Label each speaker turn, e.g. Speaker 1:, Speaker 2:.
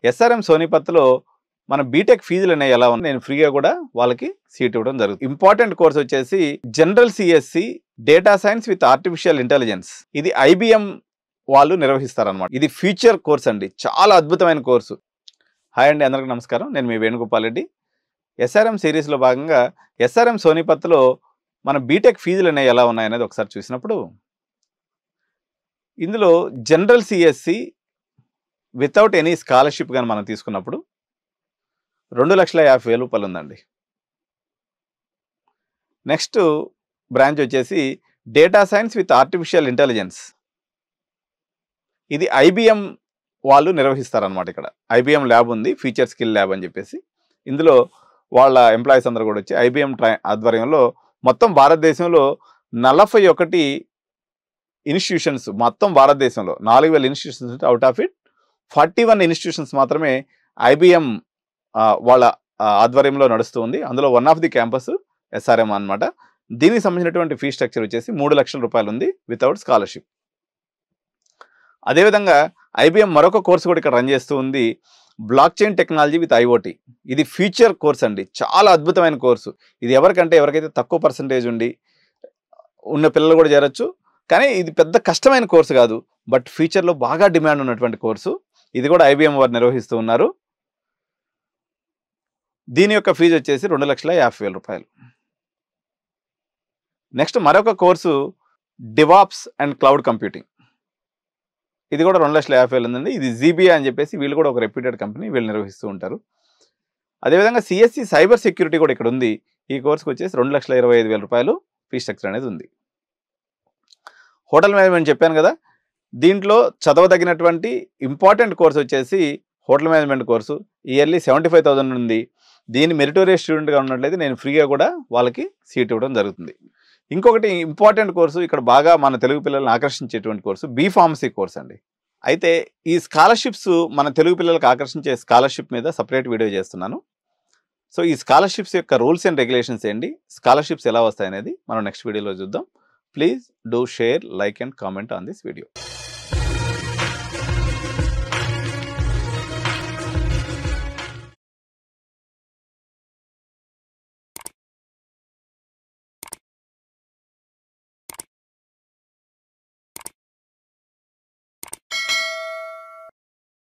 Speaker 1: SRM సోనిపత్లో మన BTech ఫీజులు అనేవి ఎలా ఉన్నాయి, నేను ఫ్రీగా కూడా వాళ్ళకి సీట్ ఇవ్వడం జరుగుతుంది. ఇంపార్టెంట్ కోర్స్ వచ్చేసి general CSC data science with artificial intelligence. ఇది ఐబిఎం వాళ్ళు నిర్వహిస్తారనమాట. ఇది ఫ్యూచర్ కోర్స్ అండి, చాలా అద్భుతమైన కోర్సు. హాయ్ అండి, అందరికీ నమస్కారం. నేను మీ వేణుగోపాల్ రెడ్డి. ఎస్ఆర్ఎం సిరీస్లో భాగంగా ఎస్ఆర్ఎం సోనిపత్లో మన బీటెక్ ఫీజులు అనేవి ఎలా ఉన్నాయనేది ఒకసారి చూసినప్పుడు, ఇందులో general CSC without any scholarship కానీ మనం తీసుకున్నప్పుడు 2,50,000 రూపాయలు ఉందండి. నెక్స్ట్ బ్రాంచ్ వచ్చేసి data science with artificial intelligence. ఇది ఐబిఎం వాళ్ళు నిర్వహిస్తారనమాట. ఇక్కడ ఐబిఎం ల్యాబ్ ఉంది, ఫ్యూచర్ స్కిల్ ల్యాబ్ అని చెప్పేసి. ఇందులో వాళ్ళ ఎంప్లాయీస్ అందరూ కూడా వచ్చి ఐబిఎం ఆధ్వర్యంలో మొత్తం భారతదేశంలో 41 ఇన్స్టిట్యూషన్స్, మొత్తం భారతదేశంలో 4,000 institutions, out of it 41 institutions మాత్రమే ఐబిఎం వాళ్ళ ఆధ్వర్యంలో నడుస్తూ ఉంది. అందులో one of the campus SRM అనమాట. దీనికి సంబంధించినటువంటి ఫీ స్ట్రక్చర్ వచ్చేసి 3 లక్షల రూపాయలు ఉంది వితౌట్ స్కాలర్షిప్. అదేవిధంగా ఐబిఎం మరొక కోర్సు కూడా ఇక్కడ రన్ చేస్తూ ఉంది, block chain technology with IoT. ఇది ఫ్యూచర్ కోర్స్ అండి, చాలా అద్భుతమైన కోర్సు. ఇది ఎవరికైతే తక్కువ పర్సంటేజ్ ఉన్న పిల్లలు కూడా చేరొచ్చు. కానీ ఇది పెద్ద కష్టమైన కోర్సు కాదు, బట్ ఫ్యూచర్లో బాగా డిమాండ్ ఉన్నటువంటి కోర్సు. ఇది కూడా ఐబిఎం వారు నిర్వహిస్తూ ఉన్నారు. దీని యొక్క ఫీజు వచ్చేసి 2,50,000 రూపాయలు. నెక్స్ట్ మరొక course DevOps and cloud computing. ఇది కూడా 2,50,000 ఉందండి. ఇది జీబీఏ అని చెప్పేసి, వీళ్ళు కూడా ఒక రెప్యూటెడ్ కంపెనీ, వీళ్ళు నిర్వహిస్తూ ఉంటారు. అదేవిధంగా సిఎస్సి సైబర్ సెక్యూరిటీ కూడా ఇక్కడ ఉంది. ఈ కోర్సుకు వచ్చేసి 2,25,000 రూపాయలు ఫీ స్ట్రక్చర్ అనేది ఉంది. హోటల్ మేనేజ్మెంట్ చెప్పాను కదా, దీంట్లో చదవదగినటువంటి ఇంపార్టెంట్ కోర్సు వచ్చేసి హోటల్ మేనేజ్మెంట్ కోర్సు. ఇయర్లీ 75,000 ఉంది. దీన్ని మెరిటోరియస్ స్టూడెంట్గా ఉన్నట్లయితే నేను ఫ్రీగా కూడా వాళ్ళకి సీట్ ఇవ్వడం జరుగుతుంది. ఇంకొకటి ఇంపార్టెంట్ కోర్సు, ఇక్కడ బాగా మన తెలుగు పిల్లల్ని ఆకర్షించేటువంటి కోర్సు బీఫార్మసీ కోర్స్ అండి. అయితే ఈ స్కాలర్షిప్స్ మన తెలుగు పిల్లలకు ఆకర్షించే స్కాలర్షిప్ మీద సపరేట్ వీడియో చేస్తున్నాను. సో ఈ స్కాలర్షిప్స్ యొక్క రూల్స్ అండ్ రెగ్యులేషన్స్ ఏంటి, స్కాలర్షిప్స్ ఎలా వస్తాయనేది మనం నెక్స్ట్ వీడియోలో చూద్దాం. Please do share, like and comment on this video.